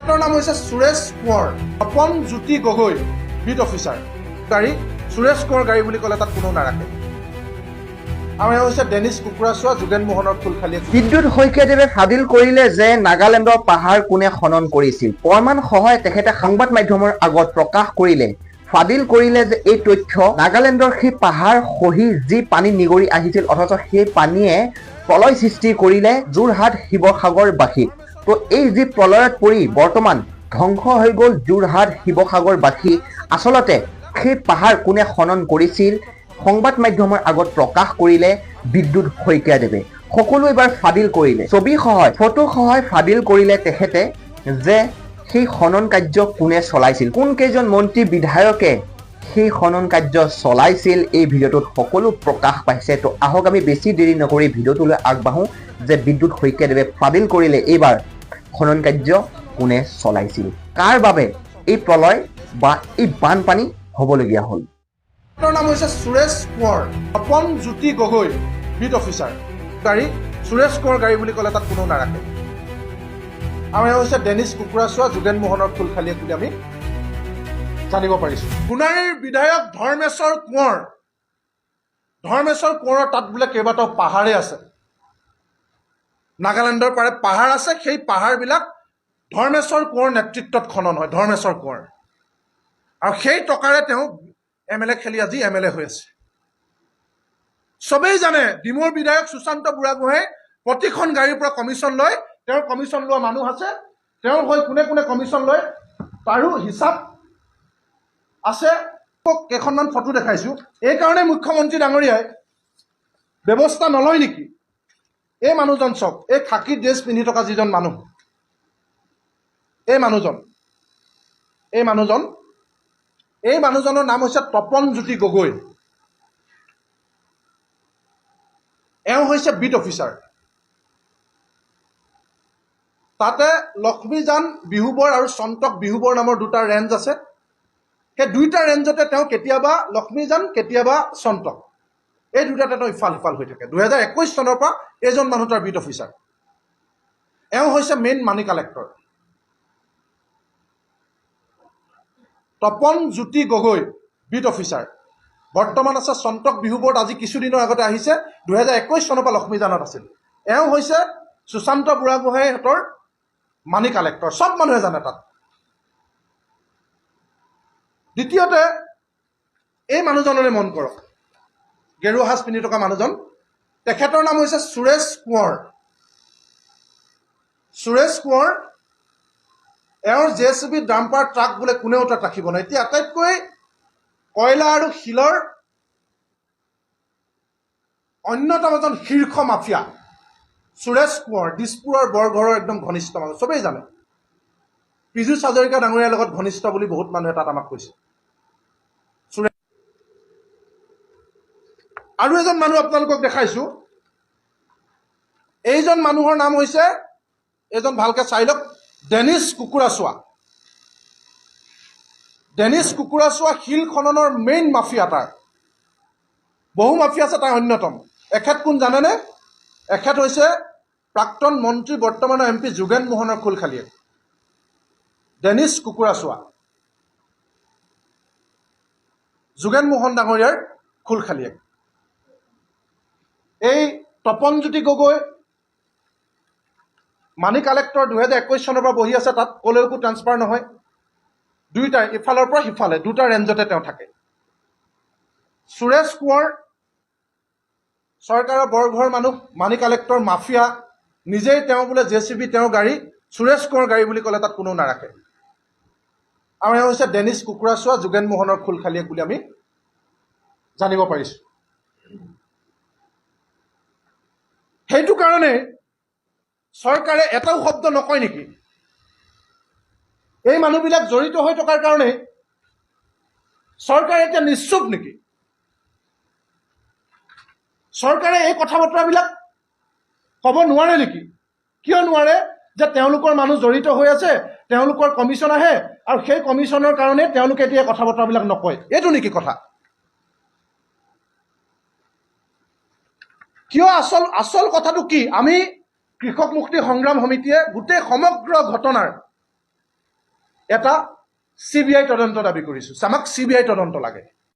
নাম হৈছে Suresh Konwar, Tapan Jyoti Gogoi, beet officer. গাড়ী সুৰেশ কোঁৱৰ গাড়ী বুলি ক'লে তাত কোনো নাৰাখে। আৰু এওঁ হৈছে ডেনিছ কুকুৰাচোৱা, যোগেন মোহনৰ ফুলখালী। বিদ্যুৎ শইকীয়াদেৱে ফাদিল কৰিলে যে নাগালেণ্ডৰ পাহাৰ কোনে খনন কৰিছিল। প্ৰমাণ সহায় তেখেতে সংবাদ মাধ্যমৰ আগত প্ৰকাশ কৰিলে, ফাদিল কৰিলে যে এই তথ্য নাগালেণ্ডৰ সেই পাহাৰ খহি যি পানী নিগৰি আহিছিল, অথচ সেই পানীয়ে প্ৰলয় সৃষ্টি কৰিলে যোৰহাট শিৱসাগৰবাসীক। তো এই যি প্ৰলয়ত পৰি বৰ্তমান ধ্বংস হৈ গ'ল যোৰহাট শিৱসাগৰবাসী, আচলতে সেই পাহাৰ কোনে খনন কৰিছিল সংবাদ মাধ্যমৰ আগত প্ৰকাশ কৰিলে বিদ্যুৎ শইকীয়াদেৱে। সকলো এবাৰ ফাদিল কৰিলে, ছবি সহায় ফটো সহায় ফাদিল কৰিলে তেখেতে যে সেই খনন কাৰ্য কোনে চলাইছিল, কোন কেইজন মন্ত্ৰী বিধায়কে সেই খনন কাৰ্য চলাইছিল, এই ভিডিঅ'টোত সকলো প্ৰকাশ পাইছে। তো আহক আমি বেছি দেৰি নকৰি ভিডিঅ'টোলৈ আগবাঢ়োঁ যে বিদ্যুৎ শইকীয়াদেৱে ফাদিল কৰিলে এইবাৰ খনন কাৰ্য কোনে চলাইছিল, কাৰ বাবে এই প্ৰলয় বা এই বানপানী হ'বলগীয়া হ'ল। নাম হৈছে সুৰেশ কোঁৱৰ, তপন জ্যোতি গগৈ, বিট অফিচাৰ। গাড়ী সুৰেশ কোঁৱৰ গাড়ী বুলি ক'লে তাত কোনো নাৰাখে। আৰু এওঁ হৈছে ডেনিছ কুকুৰাচোৱা, যোগেন মোহনৰ ফুলখালীয়ে বুলি আমি জানিব পাৰিছোঁ। সোণাৰীৰ বিধায়ক ধৰ্মেশ্বৰ কোঁৱৰ, কোঁৱৰৰ তাত বোলে কেইবাটাও পাহাৰেই আছে। নাগালেণ্ডৰ পাৰে পাহাৰ আছে, সেই পাহাৰবিলাক ধৰ্মেশ্বৰ কোঁৱৰৰ নেতৃত্বত খনন হয়। ধৰ্মেশ্বৰ কোঁৱৰ, আৰু সেই টকাৰে তেওঁ MLA খেলি আজি MLA হৈ আছে। চবেই জানে ডিমৌৰ বিধায়ক সুশান্ত বুঢ়াগোহাঁই প্ৰতিখন গাড়ীৰ পৰা কমিশ্যন লয়। তেওঁৰ কমিশ্যন লোৱা মানুহ আছে, তেওঁৰ হৈ কোনে কোনে কমিশ্যন লয় তাৰো হিচাপ আছে। কেইখনমান ফটো দেখাইছোঁ। এইকাৰণে মুখ্যমন্ত্ৰী ডাঙৰীয়াই ব্যৱস্থা নলয় নেকি? এই মানুহজন চাওক, এই খাকী ড্ৰেছ পিন্ধি থকা যিজন মানুহ, এই মানুহজনৰ নাম হৈছে তপন জ্যোতি গগৈ। এওঁ হৈছে বিট অফিচাৰ। তাতে লক্ষ্মীজান বিহুবৰ আৰু চন্তক বিহুবৰ নামৰ দুটা ৰেঞ্জ আছে। সেই দুইটা ৰেঞ্জতে তেওঁ কেতিয়াবা লক্ষ্মীজান, কেতিয়াবা চন্তক, এই দুটাতে তেওঁ ইফাল সিফাল হৈ থাকে। 2021 চনৰ পৰা এইজন মানুহ তাৰ বিট অফিচাৰ। এওঁ হৈছে মেইন মানি collector. Tapan Jyoti Gogoi, beet officer, বৰ্তমান আছে চন্তক বিহুবোৰত। আজি কিছুদিনৰ আগতে আহিছে, 2021 চনৰ পৰা লক্ষ্মীজানত আছিল। এওঁ হৈছে সুশান্ত বুঢ়াগোহাঁইহঁতৰ মানি কালেক্টৰ। চব মানুহে জানে তাত। দ্বিতীয়তে এই মানুহজনলৈ মন কৰক, গেৰুৱা সাজ পিন্ধি থকা মানুহজন, তেখেতৰ নাম হৈছে সুৰেশ কোঁৱৰ। এওঁৰ JCB ডাম্পাৰ ট্ৰাক বোলে কোনেও তাত ৰাখিব নোৱাৰে। এতিয়া আটাইতকৈ কয়লা আৰু শিলৰ অন্যতম এজন শীৰ্ষ মাফিয়া সুৰেশ কোঁৱৰ, দিছপুৰৰ বৰঘৰৰ একদম ঘনিষ্ঠ মানুহ, চবেই জানে। পীযুষ হাজৰিকা ডাঙৰীয়াৰ লগত ঘনিষ্ঠ বুলি বহুত মানুহে তাত আমাক কৈছে। আৰু এজন মানুহ আপোনালোকক দেখাইছোঁ। এইজন মানুহৰ নাম হৈছে, এইজন ভালকে চাই লওক, ডেনিছ কুকুৰাচোৱা শিল খননৰ মেইন মাফিয়া। তাৰ বহু মাফিয়া আছে, তাৰ অন্যতম। এখেত কোন জানেনে? এখেত হৈছে প্ৰাক্তন মন্ত্ৰী, বৰ্তমানৰ MP যোগেন মোহনৰ ফুলখালীয়ে। ডেনিছ কুকুৰাচোৱা, যোগেন মোহন ডাঙৰীয়াৰ ফুলখালীয়ে। এই তপন জ্যোতি গগৈ মানি কালেক্টৰ 2021 চনৰ পৰা বহি আছে তাত, ক'লৈকো ট্ৰান্সফাৰ নহয়। দুইটা ইফালৰ পৰা সিফালে দুটা ৰেঞ্জতে তেওঁ থাকে। সুৰেশ কোঁৱৰ চৰকাৰৰ বৰঘৰৰ মানুহ, মানি কালেক্টৰ মাফিয়া, নিজেই তেওঁ বোলে JCB তেওঁৰ গাড়ী, সুৰেশ কোঁৱৰ গাড়ী বুলি ক'লে তাত কোনো নাৰাখে। আৰু এওঁ হৈছে ডেনিছ কুকুৰাচোৱা, যোগেন মোহনৰ ফুলখালীয়ে বুলি আমি জানিব পাৰিছোঁ। সেইটো কাৰণে চৰকাৰে এটাও শব্দ নকয় নেকি? এই মানুহবিলাক জড়িত হৈ থকাৰ কাৰণে চৰকাৰে এতিয়া নিশ্চুপ নেকি? চৰকাৰে এই কথা বতৰাবিলাক ক'ব নোৱাৰে নেকি? কিয় নোৱাৰে? যে তেওঁলোকৰ মানুহ জড়িত হৈ আছে, তেওঁলোকৰ কমিশ্যন আহে, আৰু সেই কমিশ্যনৰ কাৰণে তেওঁলোকে এতিয়া কথা বতৰাবিলাক নকয়, এইটো নেকি কথা? কিয়? আচল কথাটো কি? আমি কৃষক মুক্তি সংগ্ৰাম সমিতিয়ে গোটেই সমগ্ৰ ঘটনাৰ এটা CBI তদন্ত দাবী কৰিছোঁ। আমাক CBI তদন্ত লাগে।